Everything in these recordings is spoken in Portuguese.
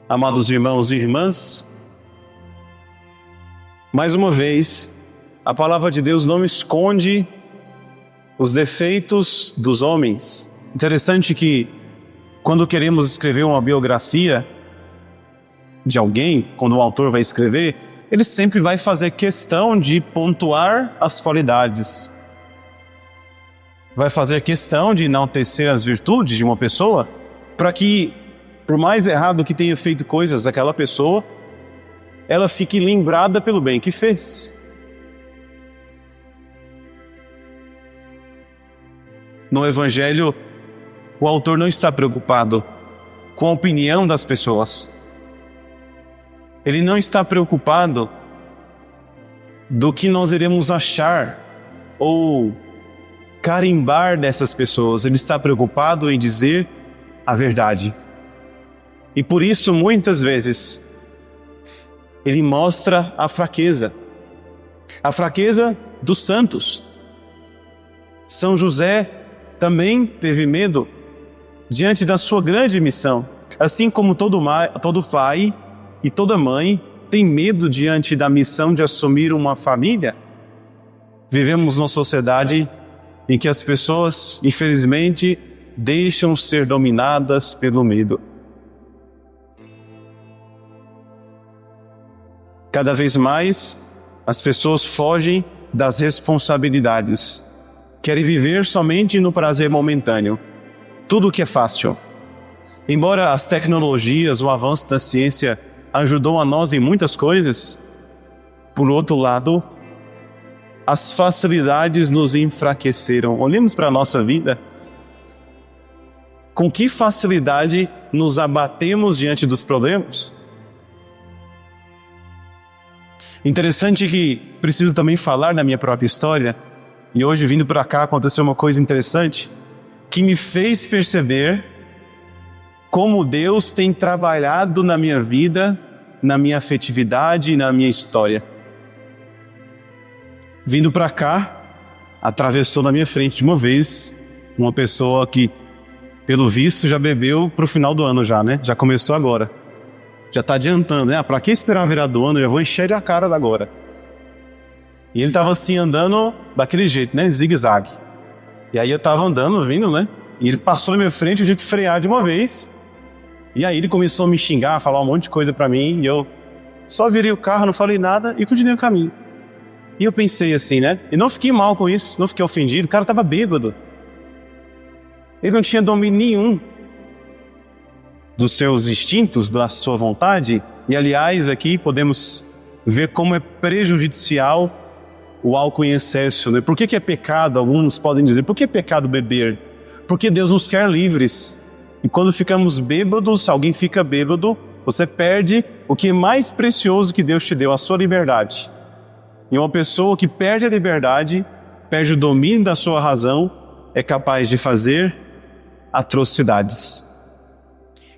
Amados irmãos e irmãs, mais uma vez, a palavra de Deus não esconde os defeitos dos homens. Interessante que, quando queremos escrever uma biografia de alguém, quando o autor vai escrever, ele sempre vai fazer questão de pontuar as qualidades. Vai fazer questão de enaltecer as virtudes de uma pessoa, para que, por mais errado que tenha feito coisas aquela pessoa, ela fique lembrada pelo bem que fez. No Evangelho, o autor não está preocupado com a opinião das pessoas. Ele não está preocupado do que nós iremos achar ou carimbar dessas pessoas. Ele está preocupado em dizer a verdade. E por isso, muitas vezes, ele mostra a fraqueza dos santos. São José também teve medo diante da sua grande missão, assim como todo pai e toda mãe tem medo diante da missão de assumir uma família. Vivemos numa sociedade em que as pessoas, infelizmente, deixam ser dominadas pelo medo. Cada vez mais, as pessoas fogem das responsabilidades. Querem viver somente no prazer momentâneo. Tudo que é fácil. Embora as tecnologias, o avanço da ciência ajudou a nós em muitas coisas, por outro lado, as facilidades nos enfraqueceram. Olhemos para a nossa vida. Com que facilidade nos abatemos diante dos problemas? Interessante que preciso também falar da minha própria história. E hoje, vindo para cá, aconteceu uma coisa interessante que me fez perceber como Deus tem trabalhado na minha vida, na minha afetividade e na minha história. Vindo para cá, atravessou na minha frente de uma vez uma pessoa que, pelo visto, já bebeu para o final do ano já, né? Já começou agora. Já está adiantando, né? Para que esperar virar do ano? Eu já vou encher a cara da agora. E ele estava assim andando daquele jeito, né? Zigue-zague. E aí eu estava andando, vindo, né? E ele passou na minha frente, eu tive que frear de uma vez. E aí ele começou a me xingar, a falar um monte de coisa para mim. E eu só virei o carro, não falei nada e continuei o caminho. E eu pensei assim, né? E não fiquei mal com isso, não fiquei ofendido. O cara estava bêbado. Ele não tinha domínio nenhum dos seus instintos, da sua vontade. E aliás, aqui podemos ver como é prejudicial o álcool em excesso, né? Por que é pecado? Alguns podem dizer, por que é pecado beber? Porque Deus nos quer livres. E quando ficamos bêbados, alguém fica bêbado, você perde o que é mais precioso que Deus te deu, a sua liberdade. E uma pessoa que perde a liberdade, perde o domínio da sua razão, é capaz de fazer atrocidades.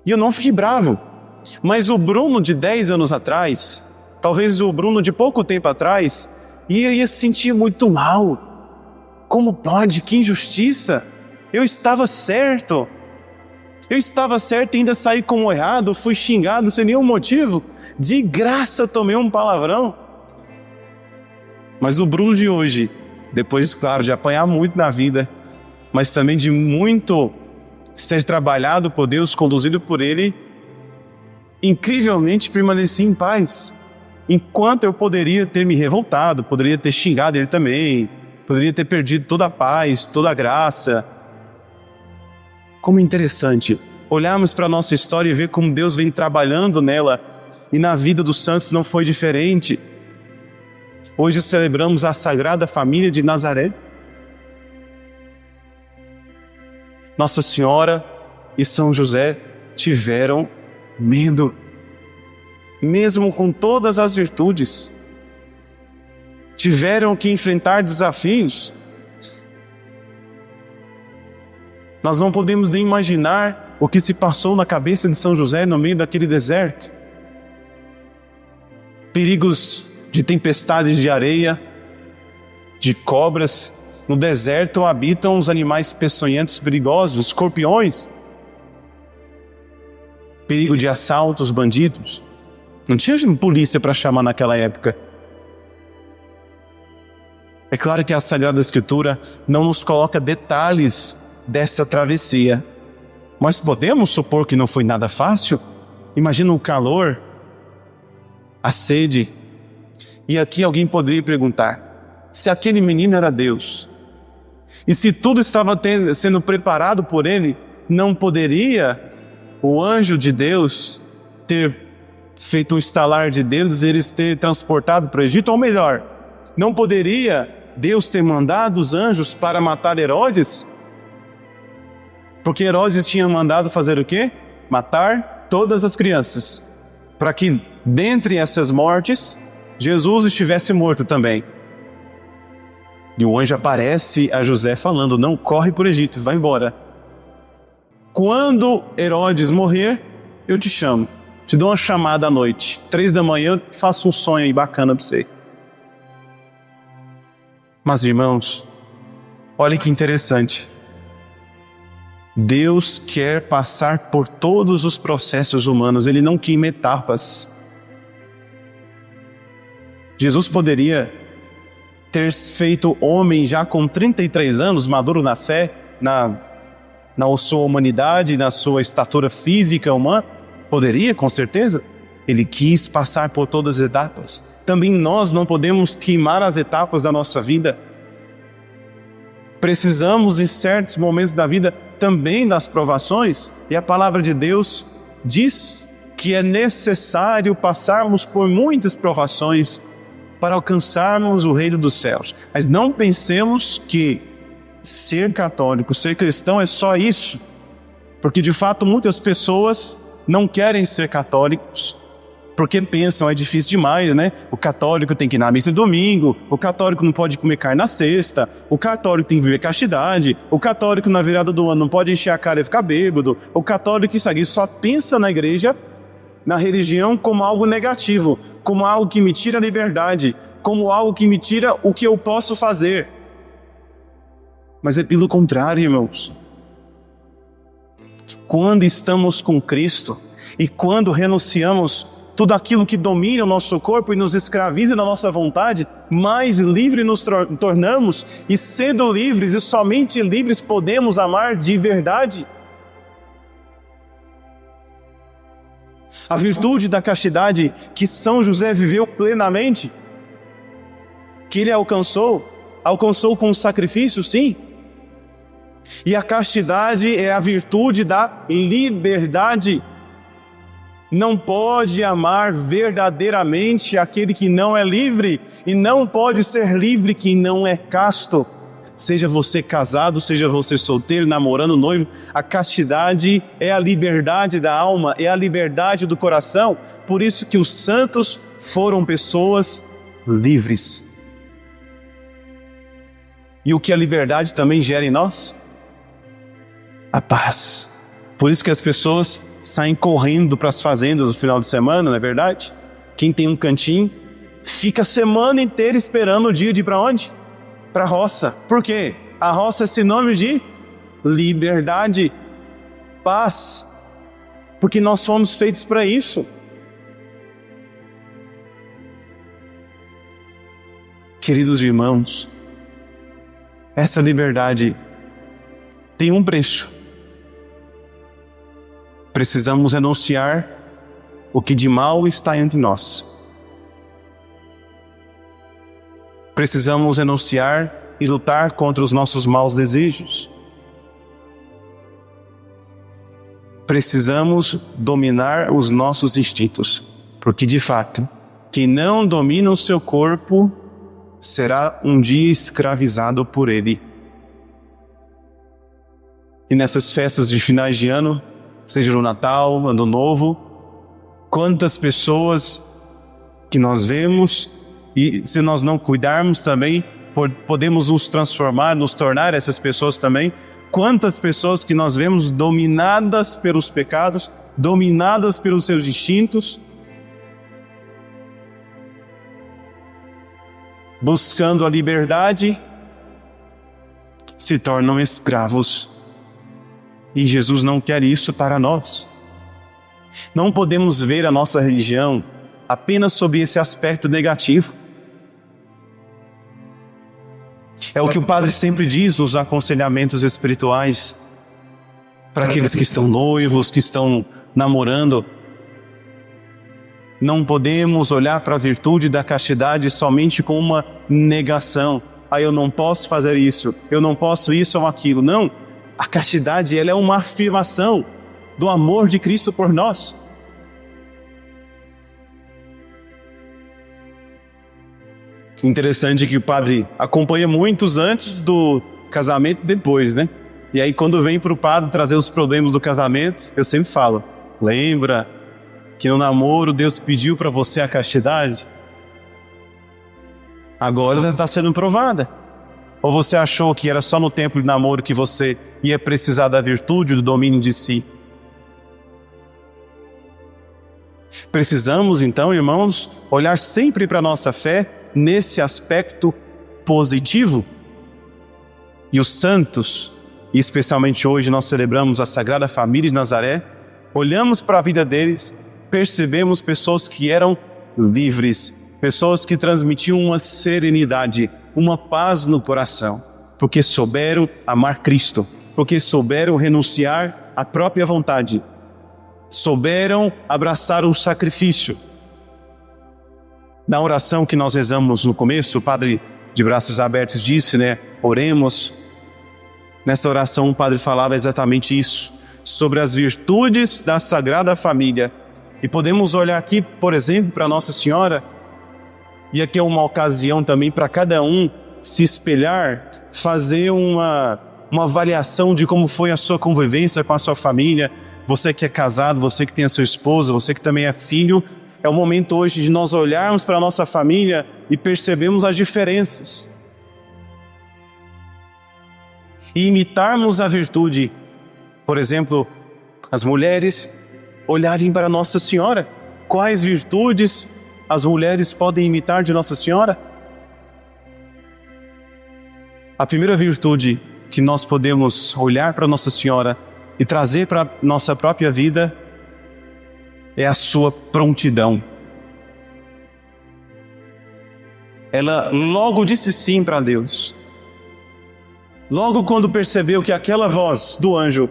E eu não fiquei bravo, mas o Bruno de 10 anos atrás, talvez o Bruno de pouco tempo atrás, ia se sentir muito mal. Como pode? Que injustiça! Eu estava certo e ainda saí como errado, fui xingado sem nenhum motivo. De graça tomei um palavrão. Mas o Bruno de hoje, depois, claro, de apanhar muito na vida, mas também de muito ser trabalhado por Deus, conduzido por Ele, incrivelmente permaneci em paz. Enquanto eu poderia ter me revoltado, poderia ter xingado Ele também, poderia ter perdido toda a paz, toda a graça. Como interessante olharmos para a nossa história e ver como Deus vem trabalhando nela, e na vida dos santos não foi diferente. Hoje celebramos a Sagrada Família de Nazaré. Nossa Senhora e São José tiveram medo, mesmo com todas as virtudes. Tiveram que enfrentar desafios. Nós não podemos nem imaginar o que se passou na cabeça de São José no meio daquele deserto. Perigos de tempestades de areia, de cobras. No deserto habitam os animais peçonhentos perigosos, escorpiões. perigo de assaltos, bandidos. Não tinha polícia para chamar naquela época. É claro que a Sagrada Escritura não nos coloca detalhes dessa travessia, mas podemos supor que não foi nada fácil. Imagina o calor, a sede. E aqui alguém poderia perguntar, se aquele menino era Deus, e se tudo estava sendo preparado por ele, não poderia o anjo de Deus ter feito um estalar de dedos e eles ter transportado para o Egito? Ou melhor, não poderia Deus ter mandado os anjos para matar Herodes? Porque Herodes tinha mandado fazer o quê? Matar todas as crianças, para que dentre essas mortes, Jesus estivesse morto também. E o anjo aparece a José falando, não, corre para o Egito, vai embora. Quando Herodes morrer, eu te chamo, te dou uma chamada à noite, 3 da manhã, eu faço um sonho aí bacana para você. Mas irmãos, olha que interessante. Deus quer passar por todos os processos humanos, Ele não queima etapas. Jesus poderia ter feito homem já com 33 anos, maduro na fé, na sua humanidade, na sua estatura física humana? Poderia, com certeza. Ele quis passar por todas as etapas. Também nós não podemos queimar as etapas da nossa vida. Precisamos, em certos momentos da vida, também das provações, e a palavra de Deus diz que é necessário passarmos por muitas provações para alcançarmos o reino dos céus. Mas não pensemos que ser católico, ser cristão é só isso, porque de fato muitas pessoas não querem ser católicos, porque pensam, é difícil demais, né? O católico tem que ir na missa domingo, o católico não pode comer carne na sexta, o católico tem que viver castidade, o católico na virada do ano não pode encher a cara e ficar bêbado, o católico isso aqui só pensa na igreja, na religião como algo negativo, como algo que me tira a liberdade, como algo que me tira o que eu posso fazer. Mas é pelo contrário, irmãos. Quando estamos com Cristo e quando renunciamos tudo aquilo que domina o nosso corpo e nos escraviza na nossa vontade, mais livres nos tornamos, e sendo livres e somente livres podemos amar de verdade. A virtude da castidade que São José viveu plenamente, que ele alcançou com sacrifício, sim. E a castidade é a virtude da liberdade. Não pode amar verdadeiramente aquele que não é livre, e não pode ser livre quem não é casto. Seja você casado, seja você solteiro, namorando, noivo, a castidade é a liberdade da alma, é a liberdade do coração. Por isso que os santos foram pessoas livres. E o que a liberdade também gera em nós? A paz. Por isso que as pessoas saem correndo para as fazendas no final de semana, não é verdade? Quem tem um cantinho fica a semana inteira esperando o dia de ir para onde? Para a roça. Por quê? A roça é sinônimo de liberdade, paz, porque nós fomos feitos para isso. Queridos irmãos, essa liberdade tem um preço. Precisamos renunciar o que de mal está entre nós. Precisamos renunciar e lutar contra os nossos maus desejos. Precisamos dominar os nossos instintos, porque de fato, quem não domina o seu corpo será um dia escravizado por ele. E nessas festas de finais de ano, seja no Natal, Ano Novo, quantas pessoas que nós vemos, e se nós não cuidarmos também, podemos nos transformar, nos tornar essas pessoas também. Quantas pessoas que nós vemos dominadas pelos pecados, dominadas pelos seus instintos, buscando a liberdade, se tornam escravos. E Jesus não quer isso para nós. Não podemos ver a nossa religião apenas sob esse aspecto negativo. É o que o padre sempre diz nos aconselhamentos espirituais para aqueles que estão noivos, que estão namorando. Não podemos olhar para a virtude da castidade somente com uma negação. Eu não posso fazer isso, eu não posso isso ou aquilo. Não, a castidade ela é uma afirmação do amor de Cristo por nós. Interessante que o padre acompanha muitos antes do casamento e depois, né? E aí quando vem para o padre trazer os problemas do casamento, eu sempre falo, lembra que no namoro Deus pediu para você a castidade? Agora está sendo provada. Ou você achou que era só no tempo de namoro que você ia precisar da virtude, do domínio de si? Precisamos então, irmãos, olhar sempre para a nossa fé nesse aspecto positivo. E os santos, e especialmente hoje nós celebramos a Sagrada Família de Nazaré, olhamos para a vida deles, percebemos pessoas que eram livres, pessoas que transmitiam uma serenidade, uma paz no coração, porque souberam amar Cristo, porque souberam renunciar à própria vontade, souberam abraçar o sacrifício. Na oração que nós rezamos no começo, o padre de braços abertos disse, oremos. Nessa oração o padre falava exatamente isso, sobre as virtudes da Sagrada Família. E podemos olhar aqui, por exemplo, para Nossa Senhora, e aqui é uma ocasião também para cada um se espelhar, fazer uma avaliação de como foi a sua convivência com a sua família. Você que é casado, você que tem a sua esposa, você que também é filho, é o momento hoje de nós olharmos para a nossa família e percebermos as diferenças. E imitarmos a virtude. Por exemplo, as mulheres olharem para Nossa Senhora. Quais virtudes as mulheres podem imitar de Nossa Senhora? A primeira virtude que nós podemos olhar para Nossa Senhora e trazer para a nossa própria vida é a sua prontidão. Ela logo disse sim para Deus. Logo quando percebeu que aquela voz do anjo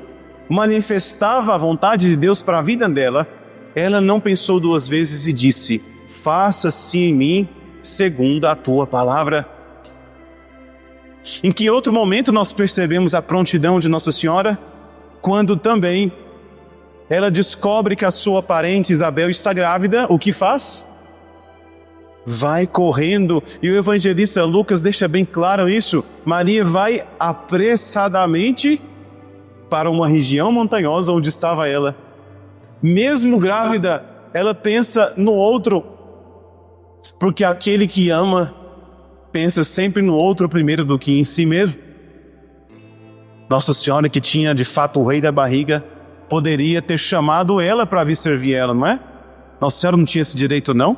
manifestava a vontade de Deus para a vida dela, ela não pensou duas vezes e disse, faça-se em mim segundo a tua palavra. Em que outro momento nós percebemos a prontidão de Nossa Senhora? Quando também ela descobre que a sua parente Isabel está grávida, o que faz? Vai correndo, e o evangelista Lucas deixa bem claro isso. Maria vai apressadamente para uma região montanhosa onde estava ela. Mesmo grávida, ela pensa no outro, porque aquele que ama pensa sempre no outro primeiro do que em si mesmo. Nossa Senhora, que tinha de fato o rei da barriga, poderia ter chamado ela para vir servir ela, não é? Nossa Senhora não tinha esse direito, não?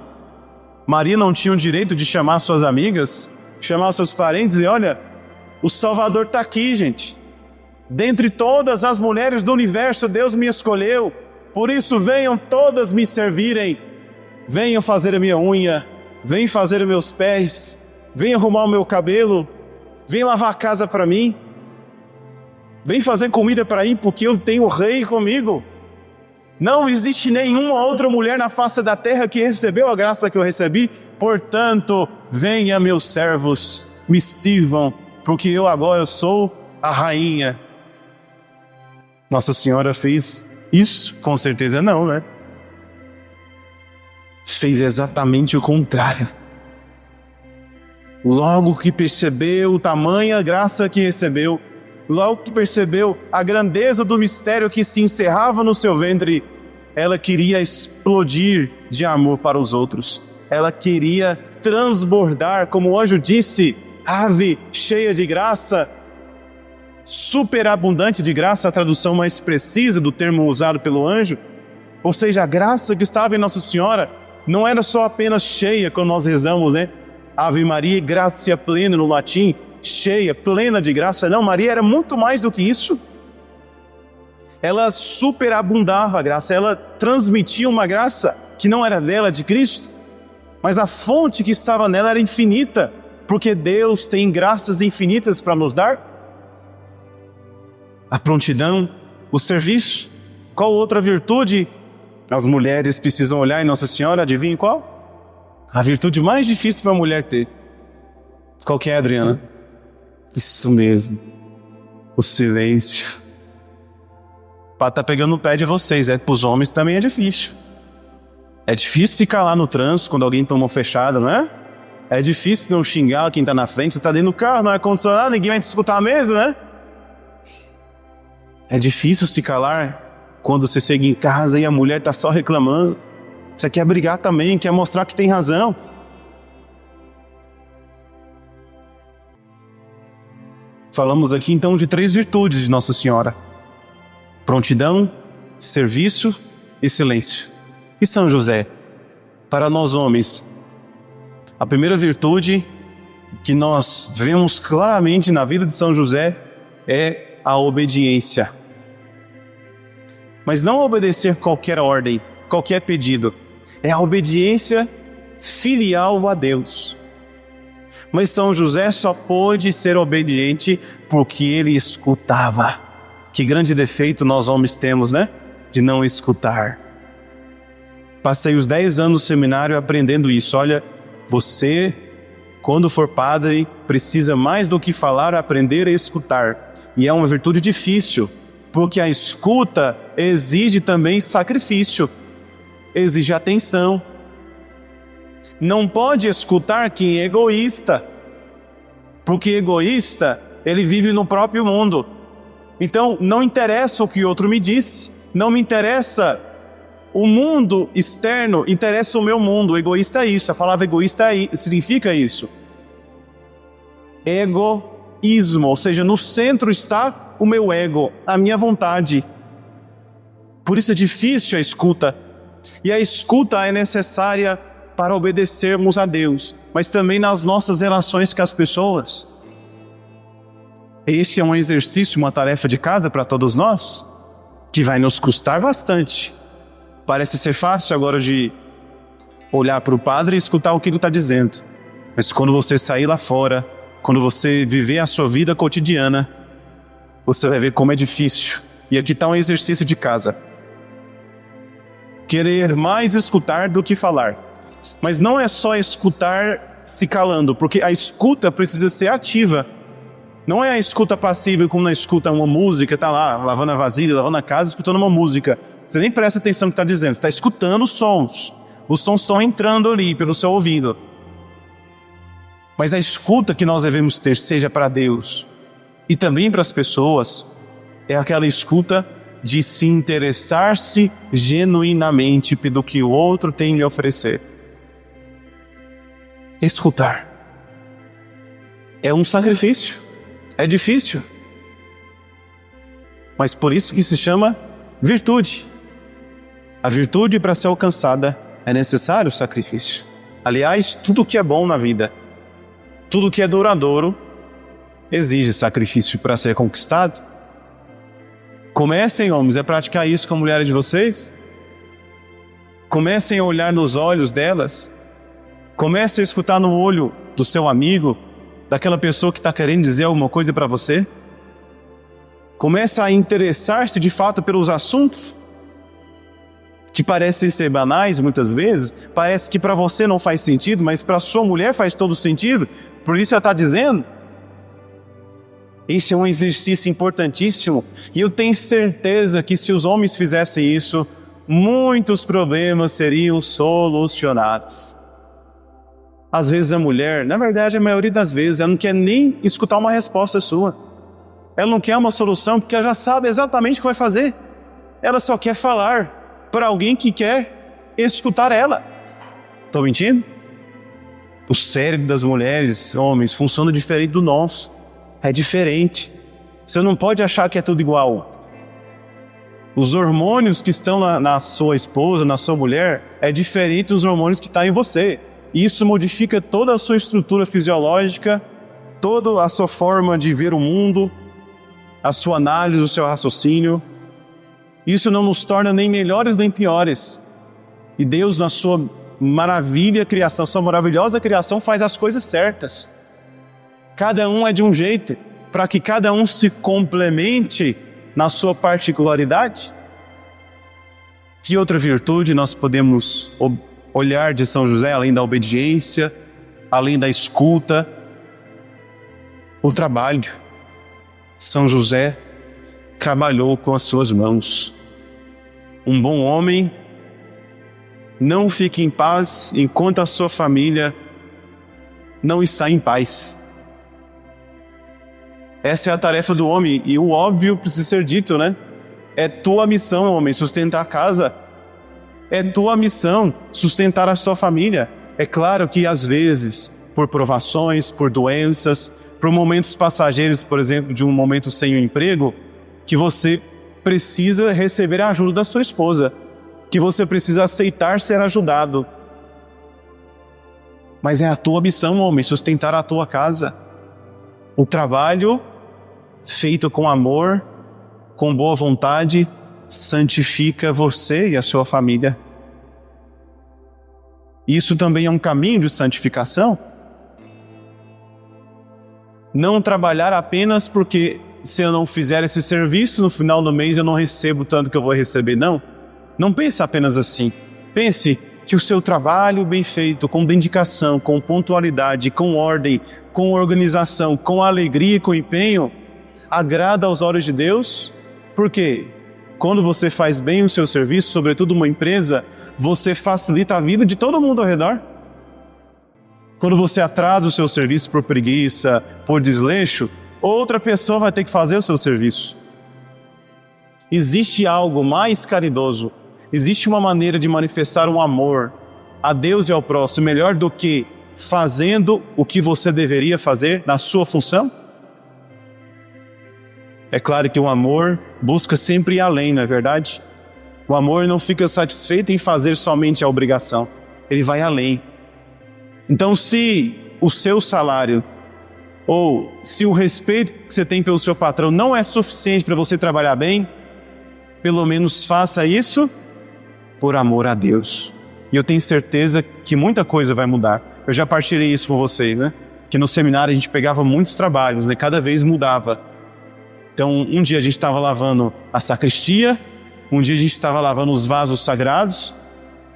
Maria não tinha o direito de chamar suas amigas, chamar seus parentes e olha, o Salvador está aqui, gente. Dentre todas as mulheres do universo, Deus me escolheu. Por isso venham todas me servirem. Venham fazer a minha unha, venham fazer os meus pés, venham arrumar o meu cabelo, venham lavar a casa para mim. Vem fazer comida para mim, porque eu tenho o rei comigo. Não existe nenhuma outra mulher na face da terra que recebeu a graça que eu recebi. Portanto, venha meus servos, me sirvam, porque eu agora sou a rainha. Nossa Senhora fez isso? Com certeza não, né? Fez exatamente o contrário. Logo que percebeu tamanha graça que recebeu, logo que percebeu a grandeza do mistério que se encerrava no seu ventre, ela queria explodir de amor para os outros. Ela queria transbordar, como o anjo disse, ave cheia de graça, superabundante de graça, a tradução mais precisa do termo usado pelo anjo. Ou seja, a graça que estava em Nossa Senhora não era só apenas cheia, como nós rezamos, né? Ave Maria, gratia plena no latim, cheia, plena de graça. Não, Maria era muito mais do que isso. ela superabundava a graça, ela transmitia uma graça que não era dela, de Cristo, mas a fonte que estava nela era infinita, porque Deus tem graças infinitas para nos dar. A prontidão, o serviço. Qual outra virtude as mulheres precisam olhar em Nossa Senhora? Adivinhem qual? A virtude mais difícil para a mulher ter. Qual que é, Adriana? Isso mesmo. O silêncio. Tá pegando no pé de vocês. Para os homens também é difícil. É difícil se calar no trânsito quando alguém tomou fechada, não é? É difícil não xingar quem está na frente. Você está dentro do carro, não é ar-condicionado, ninguém vai te escutar mesmo, né? É difícil se calar quando você chega em casa e a mulher está só reclamando. Você quer brigar também, quer mostrar que tem razão. Falamos aqui então de 3 virtudes de Nossa Senhora: prontidão, serviço e silêncio. E São José? Para nós homens, a primeira virtude que nós vemos claramente na vida de São José é a obediência. Mas não obedecer qualquer ordem, qualquer pedido. É a obediência filial a Deus. Mas São José só pôde ser obediente porque ele escutava. Que grande defeito nós homens temos, né? De não escutar. Passei os 10 anos no seminário aprendendo isso. Olha, você, quando for padre, precisa mais do que falar, aprender a escutar. E é uma virtude difícil, porque a escuta exige também sacrifício, exige atenção. Não pode escutar quem é egoísta, porque egoísta, ele vive no próprio mundo. Então, não interessa o que o outro me diz, não me interessa o mundo externo, interessa o meu mundo. Egoísta é isso, a palavra egoísta significa isso. Egoísmo, ou seja, no centro está o meu ego, a minha vontade. Por isso é difícil a escuta. E a escuta é necessária para obedecermos a Deus, mas também nas nossas relações com as pessoas. Este é um exercício, uma tarefa de casa para todos nós, que vai nos custar bastante. Parece ser fácil agora de olhar para o padre e escutar o que ele está dizendo. Mas quando você sair lá fora, quando você viver a sua vida cotidiana, você vai ver como é difícil. E aqui está um exercício de casa. Querer mais escutar do que falar. Mas não é só escutar se calando, porque a escuta precisa ser ativa. Não é a escuta passiva como na escuta uma música, está lá lavando a vasilha, lavando a casa, escutando uma música. Você nem presta atenção no que está dizendo, você está escutando os sons. Os sons estão entrando ali pelo seu ouvido. Mas a escuta que nós devemos ter, seja para Deus e também para as pessoas, é aquela escuta de se interessar-se genuinamente pelo que o outro tem lhe oferecer. Escutar é um sacrifício, é difícil, mas por isso que se chama virtude. A virtude, para ser alcançada, é necessário o sacrifício. Aliás, tudo que é bom na vida, tudo que é duradouro, exige sacrifício para ser conquistado. Comecem, homens, a praticar isso com a mulher de vocês. Comecem a olhar nos olhos delas. Comecem a escutar no olho do seu amigo, daquela pessoa que está querendo dizer alguma coisa para você. Comece a interessar-se de fato pelos assuntos que parecem ser banais muitas vezes. Parece que para você não faz sentido, mas para sua mulher faz todo sentido. Por isso ela está dizendo. Esse é um exercício importantíssimo. E eu tenho certeza que se os homens fizessem isso, muitos problemas seriam solucionados. Às vezes a mulher, na verdade a maioria das vezes, ela não quer nem escutar uma resposta sua. Ela não quer uma solução porque ela já sabe exatamente o que vai fazer. Ela só quer falar para alguém que quer escutar ela. Estou mentindo? O cérebro das mulheres, homens, funciona diferente do nosso. É diferente. Você não pode achar que é tudo igual. Os hormônios que estão na sua esposa, na sua mulher, é diferente dos hormônios que estão em você. Isso modifica toda a sua estrutura fisiológica, toda a sua forma de ver o mundo, a sua análise, o seu raciocínio. Isso não nos torna nem melhores nem piores. E Deus, na sua criação, sua maravilhosa criação, faz as coisas certas. Cada um é de um jeito, para que cada um se complemente na sua particularidade. Que outra virtude nós podemos olhar de São José, além da obediência, além da escuta? O trabalho. São José trabalhou com as suas mãos. Um bom homem não fica em paz enquanto a sua família não está em paz. Essa é a tarefa do homem, e o óbvio precisa ser dito, né? É tua missão, homem, sustentar a casa. É tua missão sustentar a sua família. É claro que às vezes, por provações, por doenças, por momentos passageiros, por exemplo, de um momento sem um emprego, que você precisa receber a ajuda da sua esposa, que você precisa aceitar ser ajudado. Mas é a tua missão, homem, sustentar a tua casa. O trabalho feito com amor, com boa vontade, santifica você e a sua família. Isso também é um caminho de santificação. Não trabalhar apenas porque se eu não fizer esse serviço, no final do mês eu não recebo tanto que eu vou receber, não. Não pense apenas assim. Pense que o seu trabalho bem feito, com dedicação, com pontualidade, com ordem, com organização, com alegria e com empenho, agrada aos olhos de Deus. Porque quando você faz bem o seu serviço, sobretudo uma empresa, você facilita a vida de todo mundo ao redor. Quando você atrasa o seu serviço por preguiça, por desleixo, outra pessoa vai ter que fazer o seu serviço. Existe algo mais caridoso, existe uma maneira de manifestar um amor a Deus e ao próximo melhor do que fazendo o que você deveria fazer na sua função? É claro que o amor busca sempre ir além, não é verdade? O amor não fica satisfeito em fazer somente a obrigação, ele vai além. Então, se o seu salário ou se o respeito que você tem pelo seu patrão não é suficiente para você trabalhar bem, pelo menos faça isso por amor a Deus. E eu tenho certeza que muita coisa vai mudar. Eu já partilhei isso com vocês, né? Que no seminário a gente pegava muitos trabalhos, né? Cada vez mudava. Então, um dia a gente estava lavando a sacristia, um dia a gente estava lavando os vasos sagrados.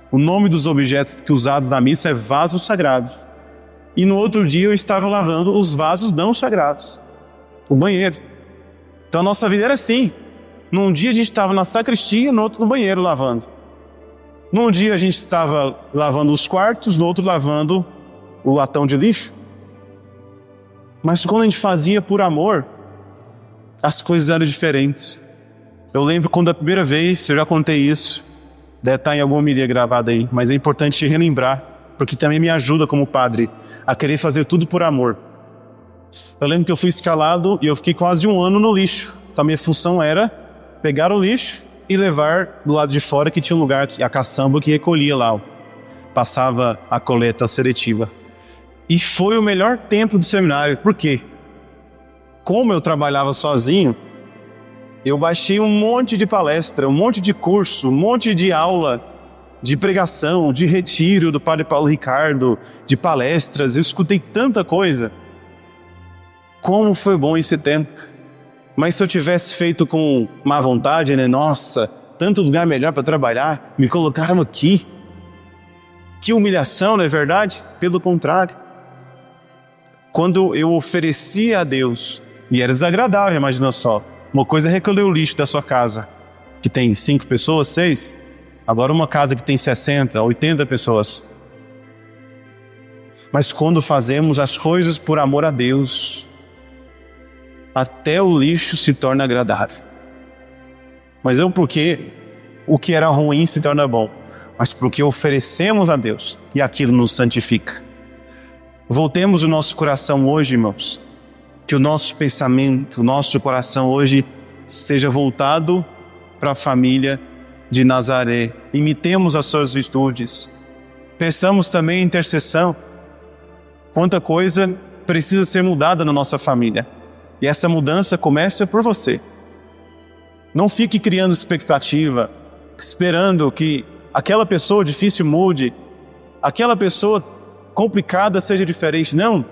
O nome dos objetos que usados na missa é vasos sagrados. E no outro dia eu estava lavando os vasos não sagrados, o banheiro. Então a nossa vida era assim. Num dia a gente estava na sacristia, no outro no banheiro lavando. Num dia a gente estava lavando os quartos, no outro lavando o latão de lixo. Mas quando a gente fazia por amor, as coisas eram diferentes. Eu lembro quando a primeira vez, eu já contei isso, deve estar em alguma homilia gravada aí, mas é importante relembrar, porque também me ajuda como padre a querer fazer tudo por amor. Eu lembro que eu fui escalado e eu fiquei quase um ano no lixo. Então a minha função era pegar o lixo e levar do lado de fora, que tinha um lugar, a caçamba que recolhia lá, passava a coleta seletiva. E foi o melhor tempo do seminário. Por quê? Como eu trabalhava sozinho, eu baixei um monte de palestra, um monte de curso, um monte de aula, de pregação, de retiro do Padre Paulo Ricardo, de palestras. Eu escutei tanta coisa. Como foi bom esse tempo. Mas se eu tivesse feito com má vontade, né? Nossa, tanto lugar melhor para trabalhar, me colocaram aqui. Que humilhação, não é verdade? Pelo contrário. Quando eu oferecia a Deus, e era desagradável, imagina só, uma coisa é recolher o lixo da sua casa, que tem 5 pessoas, 6, agora uma casa que tem 60, 80 pessoas. Mas quando fazemos as coisas por amor a Deus, até o lixo se torna agradável. Mas não porque o que era ruim se torna bom, mas porque oferecemos a Deus e aquilo nos santifica. Voltemos o nosso coração hoje, irmãos, que o nosso pensamento, o nosso coração hoje esteja voltado para a família de Nazaré. Imitemos as suas virtudes. Pensamos também em intercessão. Quanta coisa precisa ser mudada na nossa família. E essa mudança começa por você. Não fique criando expectativa, esperando que aquela pessoa difícil mude, aquela pessoa complicada seja diferente. Não,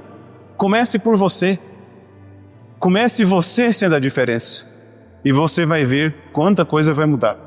comece por você. Comece você sendo a diferença. E você vai ver quanta coisa vai mudar.